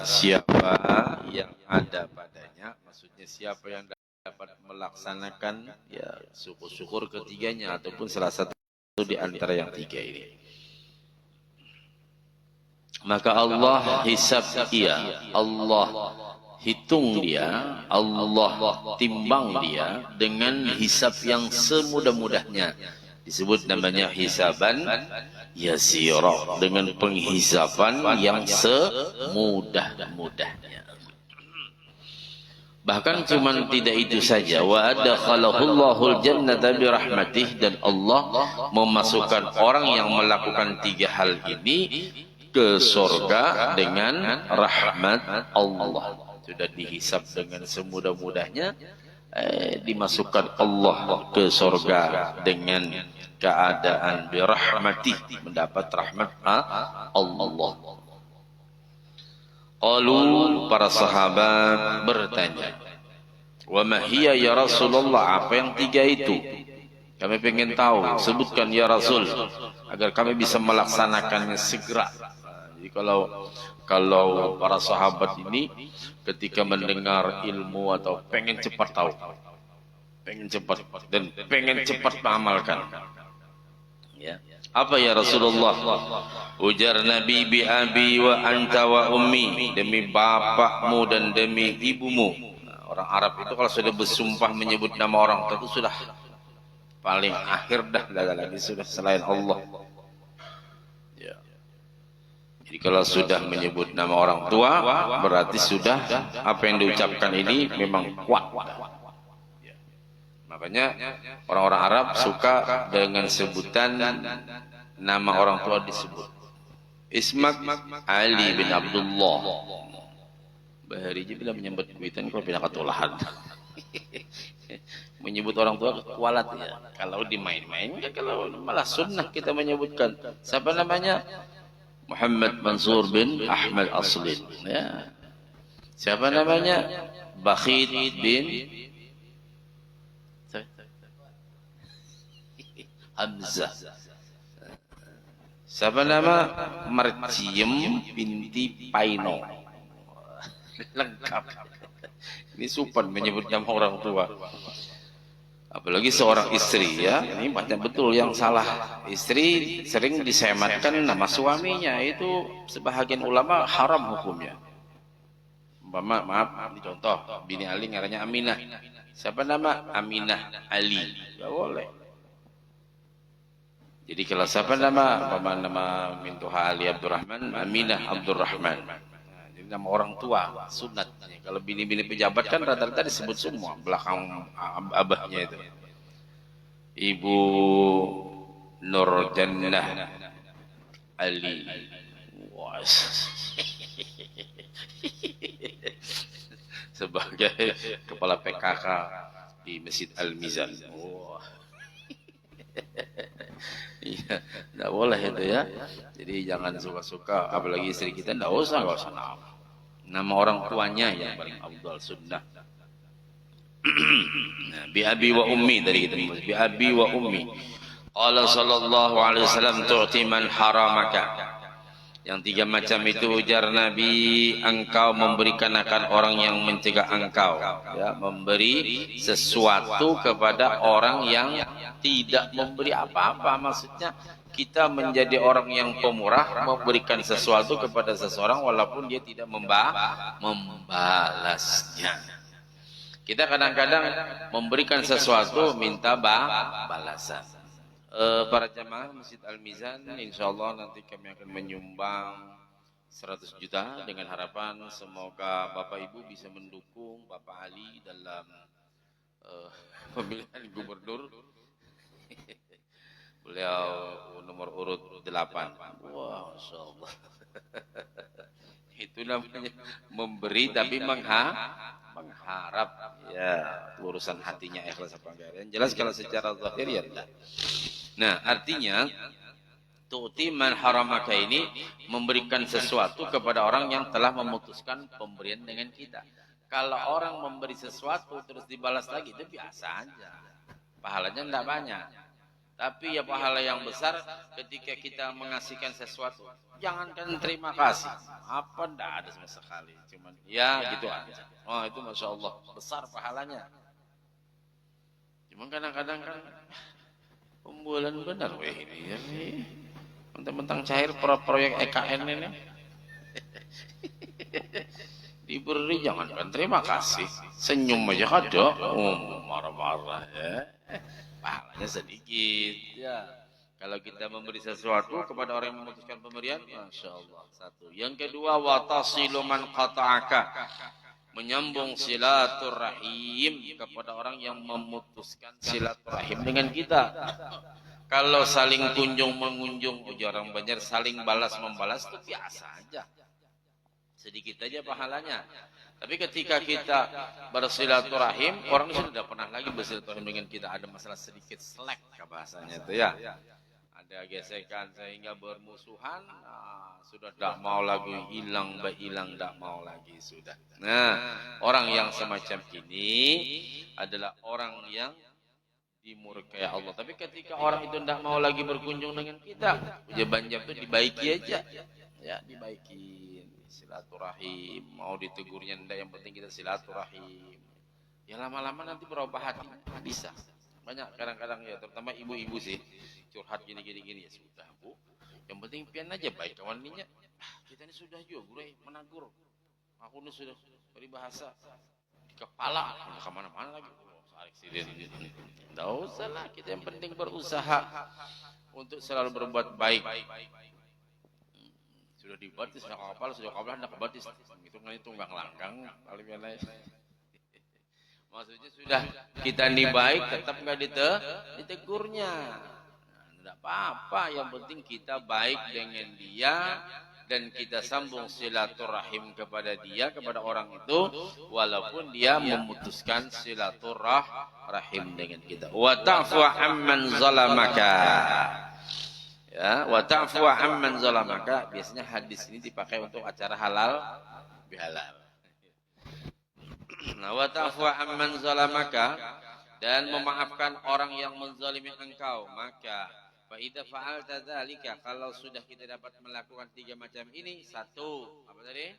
siapa yang ada padanya, maksudnya siapa yang dapat melaksanakan ya syukur-syukur ketiganya ataupun salah satu di antara yang tiga ini, maka Allah hisab dia, Allah hitung dia, Allah timbang dia dengan hisab yang semudah-mudahnya. Disebut namanya hisaban yasira, dengan penghisaban yang semudah-mudahnya. Bahkan cuma tidak itu saja, wa adkhalahullahu aljannata bi rahmatih, dan Allah memasukkan orang yang melakukan tiga hal ini ke surga dengan rahmat Allah. Sudah dihisab dengan semudah-mudahnya, dimasukkan Allah ke surga dengan keadaan birahmatih, mendapat rahmat Allah. Qalu, para sahabat bertanya, wa ma hiya ya Rasulullah, apa yang tiga itu? Kami ingin tahu, sebutkan ya Rasul, agar kami bisa melaksanakannya segera. Jadi kalau para sahabat ini ketika mendengar ilmu atau pengen cepat tahu, pengen cepat dan pengen cepat mengamalkan, ya. Apa ya Rasulullah? Ujar Nabi, bi abi wa anta wa ummi, demi bapakmu dan demi ibumu. Nah, orang Arab itu kalau sudah bersumpah menyebut nama orang itu sudah paling akhir dah, lagi sudah selain Allah. Ya. Jadi kalau sudah menyebut nama orang tua, berarti sudah apa yang diucapkan ini memang kuat. Makanya orang-orang Arab suka dengan sebutan nama orang tua disebut. Ismak Ali bin Abdullah. Bahari je bila menyebut kuitan kalau pindah ketulahan. Menyebut orang tua kualat ya. Kalau dimain-main, kalau malah sunnah kita menyebutkan. Siapa namanya? Muhammad Mansur bin Ahmad Aslin. Ya. Siapa namanya? Bakhid bin Hamzah. Siapa nama? Marciem binti Paino. Lengkap. Ini sopan menyebut nama orang tua. Apalagi seorang istri, ya. Ini banyak betul yang salah. Istri sering disematkan nama suaminya. Itu sebahagian ulama haram hukumnya. Maaf, contoh, bini Ali ngaranya Aminah. Siapa nama? Aminah Ali. Tidak boleh. Jadi kalau siapa nama Mintuha Ali Abdurrahman, Aminah Abdurrahman. Nah, jadi nama orang tua, sunat. Kalau bini-bini pejabat kan rata-rata disebut semua belakang abahnya itu. Ibu Nur Jannah Ali. Sebagai kepala PKK di Masjid Al-Mizan. Iya, tidak boleh itu ya. Jadi jangan suka-suka, apalagi istri kita tidak usah nama. Nama orang tuanya yang paling afdal sunnah. Nah, bi abi wa ummi dari kita, bi abi wa ummi. Qala sallallahu alaihi wasallam tu'ti man haramaka. Yang tiga macam itu ujar Nabi, engkau memberikan akan orang yang mencegah engkau, ya, memberi sesuatu kepada orang yang tidak memberi apa-apa. Maksudnya kita menjadi orang yang pemurah, memberikan sesuatu kepada seseorang walaupun dia tidak membalasnya. Kita kadang-kadang memberikan sesuatu minta balasan. Para jamaah Masjid Al-Mizan, insyaallah nanti kami akan menyumbang 100 juta dengan harapan semoga Bapak Ibu bisa mendukung Bapak Ali dalam pemilihan gubernur. Beliau nomor urut 8. Wah, insyaallah. Itu namanya memberi tapi mengharap, ya, urusan hatinya ikhlas apa enggak. Yang jelas kalau secara zahir ya tidak. Nah, artinya tu'ti man haramaka ini memberikan sesuatu kepada orang yang telah memutuskan pemberian dengan kita. Kalau orang memberi sesuatu terus dibalas lagi, itu biasa aja. Pahalanya tidak banyak. Tapi ya pahala yang besar ketika kita mengasihkan sesuatu. Jangankan terima kasih, apa ndak ada sama sekali. Cuman ya gitu aja. Oh itu masya Allah besar pahalanya. Cuman kadang-kadang kan pembualan benar weh ini ya. Mentang-mentang cair proyek EKN ini. Diberi jangankan terima kasih, senyum aja ada. Oh marah-marah ya. Pahalanya sedikit ya. Kalau kita memberi sesuatu kepada orang yang memutuskan pemberian, masya Allah satu. Yang kedua, watasilu man qata'aka, menyambung silaturahim kepada orang yang memutuskan silaturahim dengan kita. Kalau saling kunjung mengunjung, orang Banjar saling balas membalas itu biasa aja, sedikit aja pahalanya. Tapi ketika kita bersilaturahim, orang itu sudah pernah lagi bersilaturahim dengan kita, ada masalah sedikit selek ke bahasanya itu ya. Ada gesekan sehingga bermusuhan, sudah tidak mau lagi, hilang tidak mau lagi sudah. Nah, orang yang semacam ini adalah orang yang dimurkai Allah. Tapi ketika orang itu tidak mau lagi berkunjung dengan kita, banjab itu dibaiki aja, ya dibaiki. Silaturahim, mau ditegurnya ndak, yang penting kita silaturahim. Ya lama-lama nanti berubah hati, bisa. Banyak kadang-kadang ya, terutama ibu-ibu sih curhat gini ya sudah Bu, yang penting pian aja baik kawan ninya. Kita ini sudah juga guru menagur, aku ini sudah peribahasa di kepala, ke mana-mana lagi. Tidak usah lah, kita yang penting berusaha untuk selalu berbuat baik. Sudah dibatis, sudah kapal hendak batis, itu nggak langgang paling biasa. Maksudnya sudah kita nih baik, tetap nggak ditegurnya. Tidak apa-apa, yang penting kita baik dengan dia dan kita sambung silaturahim kepada dia, kepada orang itu, walaupun dia memutuskan silaturahim dengan kita. Wa ta'fu amman zalamaka. Ya, wa ta'fu amman zalamaka. Biasanya hadis ini dipakai untuk acara halal bihalal. Nah, wa ta'fu amman zalamaka, dan memaafkan orang yang menzalimi engkau. Maka fa idza fa'alta dzalika, kalau sudah kita dapat melakukan tiga macam ini, satu, apa tadi?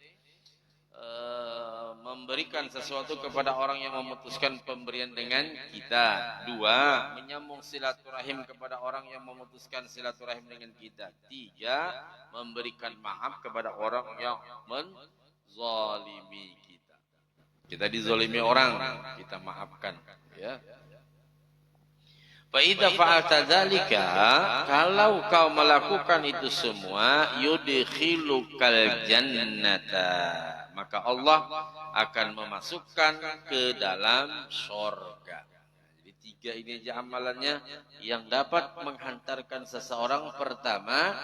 Memberikan sesuatu kepada orang yang memutuskan pemberian dengan kita. Dua, menyambung silaturahim kepada orang yang memutuskan silaturahim dengan kita. Tiga, memberikan maaf kepada orang yang menzalimi kita. Kita dizalimi orang, kita maafkan, ya. Fa idza fa'alta dzalika, kalau kau melakukan itu semua, yudkhilukal jannata, maka Allah akan memasukkan ke dalam surga. Jadi tiga ini aja amalannya yang dapat menghantarkan seseorang. Pertama,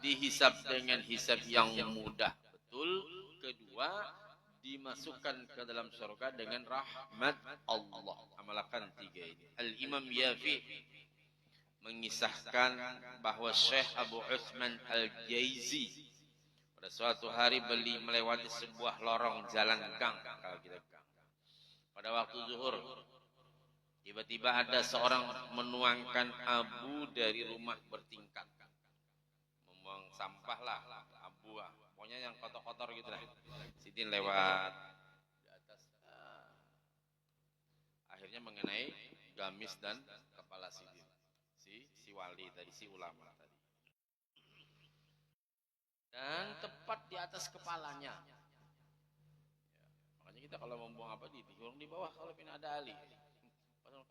dihisab dengan hisab yang mudah betul. Kedua, dimasukkan ke dalam surga dengan rahmat Allah. Amalkan tiga ini. Al-Imam Yafi mengisahkan bahwa Syekh Abu Uthman Al-Jaizi pada suatu hari melewati sebuah lorong jalan gang, kalau kita gang. Pada waktu zuhur, tiba-tiba ada seorang menuangkan abu dari rumah bertingkat. Membuang sampah lah, abu lah. Pokoknya yang kotor-kotor gitu lah. Sidin lewat di atas. Akhirnya mengenai gamis dan kepala Sidin. Si wali tadi, si ulama tadi. Dan tepat di atas kepalanya. Ya, makanya kita kalau membuang apa dikurung di bawah kalau pina ada ali. Padahal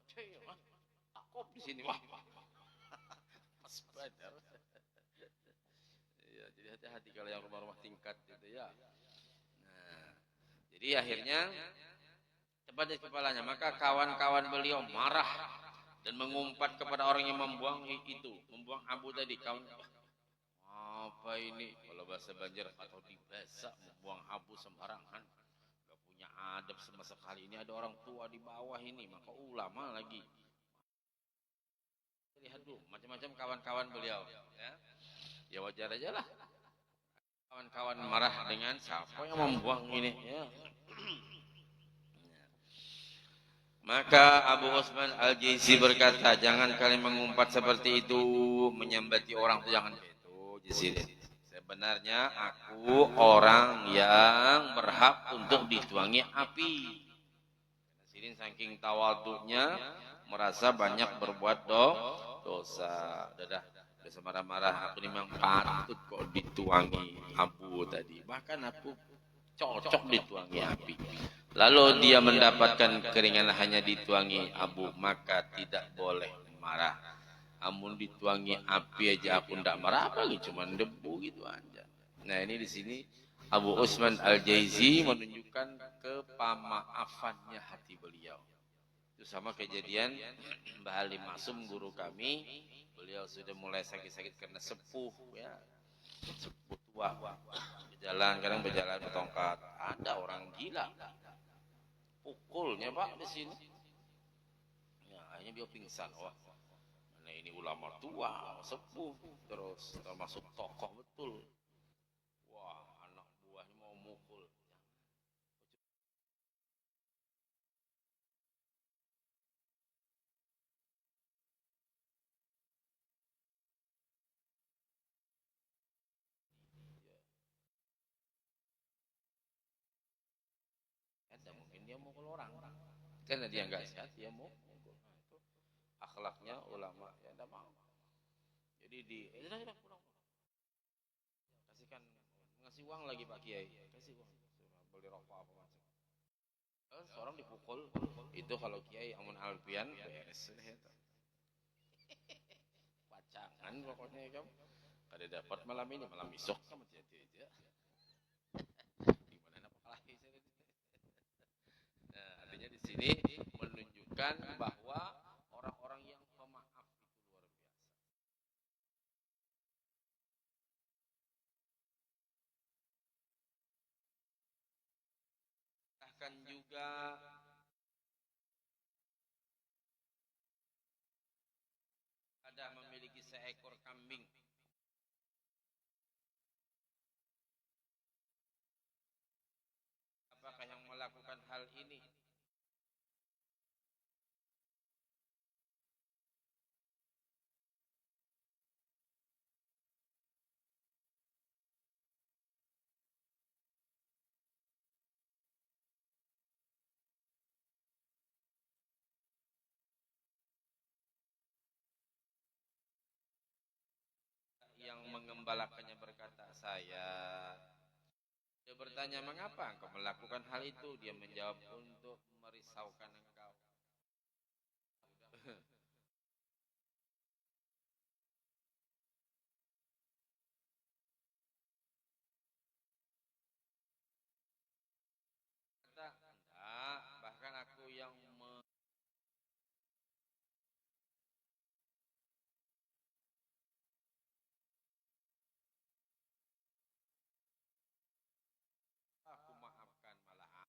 takut di sini wah. Pas badar. Ya, jadi hati-hati kalau yang rumah-rumah tingkat gitu ya. Nah, jadi akhirnya tepat di kepalanya, maka kawan-kawan beliau marah dan mengumpat kepada orang yang membuang itu, membuang abu tadi. Kawan, apa ini? Kalau bahasa Banjar atau dibasa, membuang abu sembarangan, gak punya adab sama sekali. Ini ada orang tua di bawah ini, maka ulama lagi. Lihat dulu, macam-macam kawan-kawan beliau. Ya wajar aja lah. Kawan-kawan marah dengan siapa yang membuang ini. Ya. Maka Abu Utsman Al-Jaisi berkata, jangan kalian mengumpat seperti itu, menyambati orang itu jangan begitu. Jadi sebenarnya aku orang yang berhak untuk dituangi api. Sirin saking tawaduknya merasa banyak berbuat dosa. Udah semarah-marah, aku ini memang patut kok dituangi abu tadi. Bahkan aku cocok dituangi api. Lalu dia mendapatkan keringanan hanya dituangi abu, maka tidak boleh marah. Amun dituangi api aja aku tidak marah, apalagi cuma debu gitu aja. Nah ini di sini Abu Utsman Al-Jaizi menunjukkan kepemaafannya hati beliau. Itu sama kejadian Mbah Halim Masum guru kami, beliau sudah mulai sakit-sakit karena sepuh ya, sepuh tua. Berjalan kadang berjalan bertongkat, ada orang gila. Pukulnya Pak di sini. Ya, akhirnya dia pingsan. Wah, nah ini ulama tua, sepuh, terus termasuk tokoh betul. Wah, anak buahnya mau mukul. Ada mungkin dia mukul orang. Karena dia nggak sehat, dia mau mukul. Nah, itu akhlaknya ulama ya tidak mau. Jadi sudah pulang. Kasihkan ngasih uang lagi Pak Kiai. Kasih uang. Beli rokok apa macam. Seorang dipukul itu kalau Kiai Amun Alfian beres pacangan pokoknya kamu kada dapat malam ini malam besok kamu jadi aja gimana nak lagi nah, artinya di sini menunjukkan bahwa orang-orang yang pemaaf itu luar biasa. Bahkan juga ada memiliki seekor kambing. Apakah yang melakukan hal ini yang mengembalakannya berkata saya. Dia bertanya mengapa engkau melakukan hal itu, dia menjawab untuk merisaukan engkau. Kata enggak, bahkan aku yang aku maafkan malah.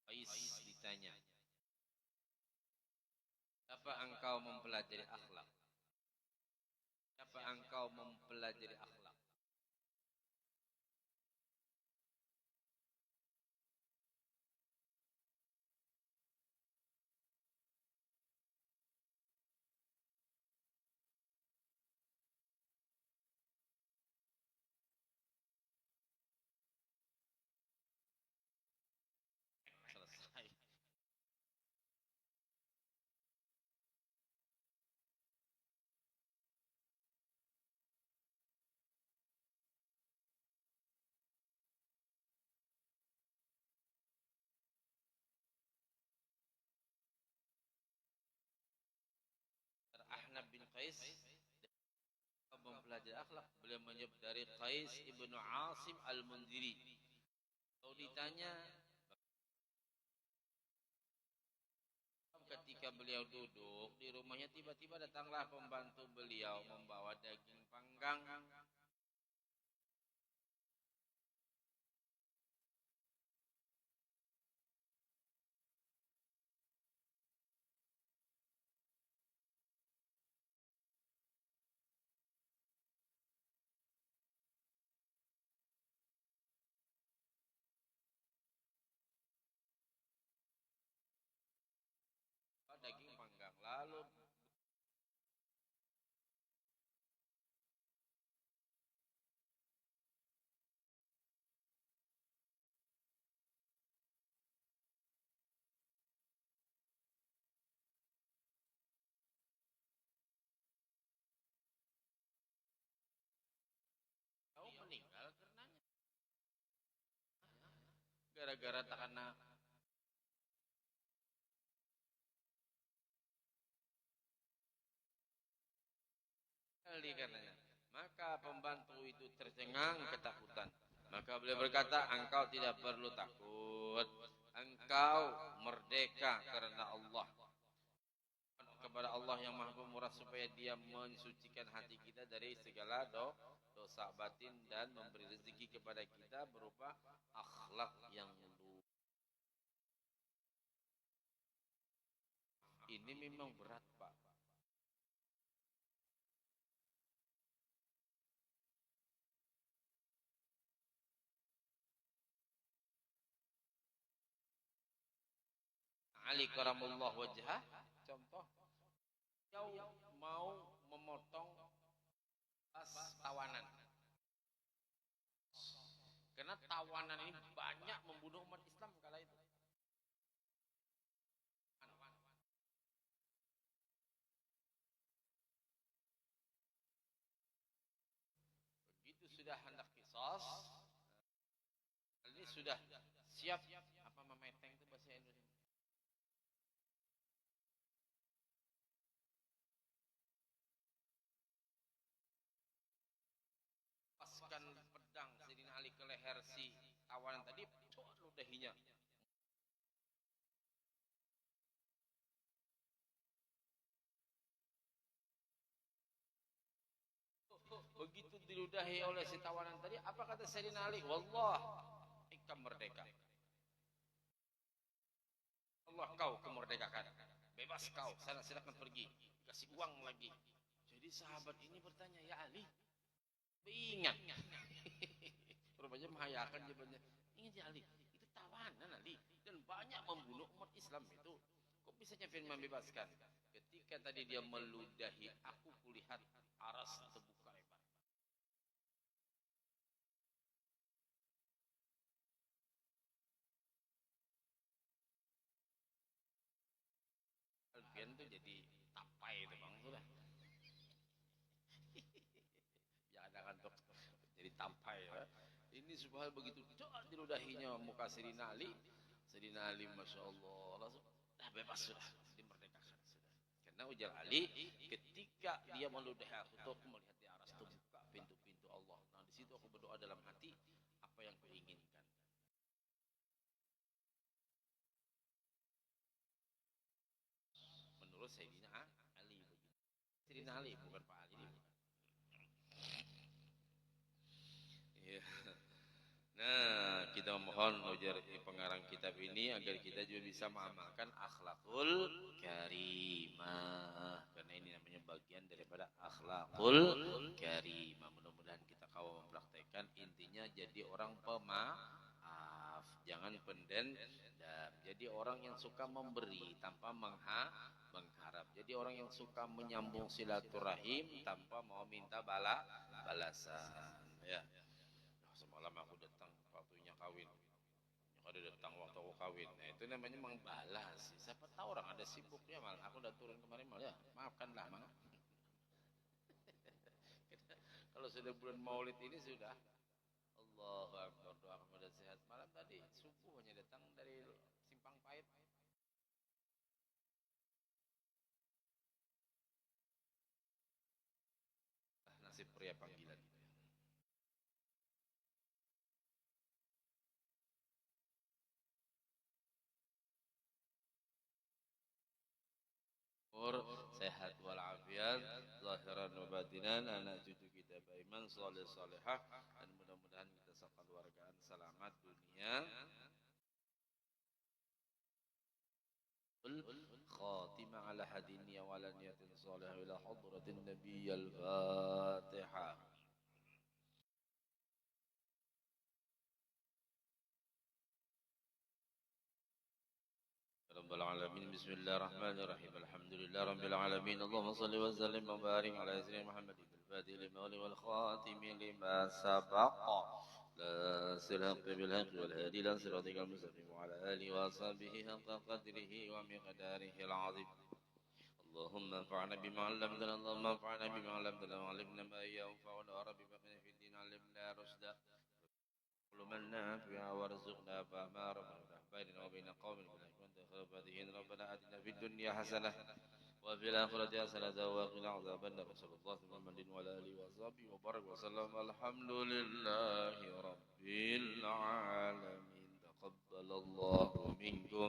Ais ditanya, apa engkau mempelajari akhlak? Apa engkau mempelajari akhlak? Selesai. Qais mempelajari akhlak, beliau menyebut dari Qais ibnu Asim al-Mundhiri. Kalau ditanya ketika beliau duduk di rumahnya, tiba-tiba datanglah pembantu beliau membawa daging panggang. Daging panggang, lalu kau meninggal karenanya, gara-gara tak kena kali karenanya. Maka pembantu itu tercengang ketakutan. Maka beliau berkata, engkau tidak perlu takut, engkau merdeka karena Allah. Kepada Allah yang Maha Pemurah supaya Dia mensucikan hati kita dari segala dosa batin dan memberi rezeki kepada kita berupa akhlak yang luhur. Ini memang berat, Pak. Ali karamullah wajhah, contoh, beliau mau memotong pas tawanan. Karena tawanan ini banyak membunuh umat Islam kala itu. Begitu sudah hendak kisos, ini sudah siap apa memeteng itu bahasa Indonesia. Paskan pedang Sayyidina Ali ke leher si tawanan tadi, ludahinya. Begitu diludahi oleh si tawanan tadi, apa kata Sayyidina Ali? Wallah, ikam merdeka. Allah kau kemerdekakan. Bebas kau, silakan pergi. Kasih uang lagi. Jadi sahabat ini bertanya, ya Ali, ingat. Rupanya menghayakan jawabannya. Ingat ya Ali, itu tawanan Ali. Dan banyak membunuh umat Islam itu. Kok bisanya firman bebaskan? Ketika tadi dia meludahi, aku kulihat aras terbuka lebar. Alfian tuh jadi tapai itu bang, sudah. Jangan kantor jadi tapai ya. Ini subhanallah begitu diludahinya muka Sayyidina Ali. Sayyidina Ali Masya Allah langsung dah bebas sudah, dimerdekakan sudah. Karena ujar Ali, ketika dia meludahi aku melihat di aras terbuka pintu-pintu Allah. Nah di situ aku berdoa dalam hati, apa yang kuinginkan. Menurut Sayyidina Ali begitu. Sayyidina Ali bukan Pak Ali. Iya. Nah, kita mohon ujar pengarang kitab ini agar kita juga bisa mengamalkan akhlakul karimah. Karena ini namanya bagian daripada akhlakul karimah. Mudah-mudahan kita kau mempraktekkan, intinya jadi orang pemaaf, jangan pendendam. Jadi orang yang suka memberi tanpa mengharap. Jadi orang yang suka menyambung silaturahim tanpa mau minta balasan. Ya. Semalam aku datang waktunya kawin, ada datang waktu aku kawin. Nah itu namanya membalas. Siapa tahu orang ada sibuknya, malah aku udah turun kemarin malah. Ya, maafkanlah mang. Kalau sudah bulan Maulid ini sudah Allahu Akbar, doa kepada sehat. Malam tadi subuh hanya datang dari Simpang Pahit. pria panggilan. Sehat walafiat, zahiran wa batinan, anak cucu kita beriman, soleh solehah, dan mudah-mudahan kita sekeluargaan selamat dunia. Khatimah ala hadiniya wa ala niyatin salih ila hadratin nabiyyal fatihah. رب العالمين بسم الله الرحمن الرحيم الحمد لله رب العالمين اللهم صل وسلم وبارك على سيدنا محمد الفاتح لما والخاتم لما سبق ناصر الحق بالحق والهادي إلى صراطك المستقيم وعلى آله وصحبه حق قدره ومقداره العظيم اللهم انفعنا بما علمتنا اللهم انفعنا بما علمتنا وعلمنا ما ينفعنا رب بقنا في الدين علمنا رشدا علمنا فيها وارزقنا فما ربنا بيننا وبين قوم بالحق وانت خير الفاتحين ربنا آتنا في الدنيا حسنة وفي الآخرة حسنة وقنا عذاب النار صلى الله عليه وسلم وعلى آله وصحبه وبارك وسلم الحمد لله رب العالمين تقبل الله منكم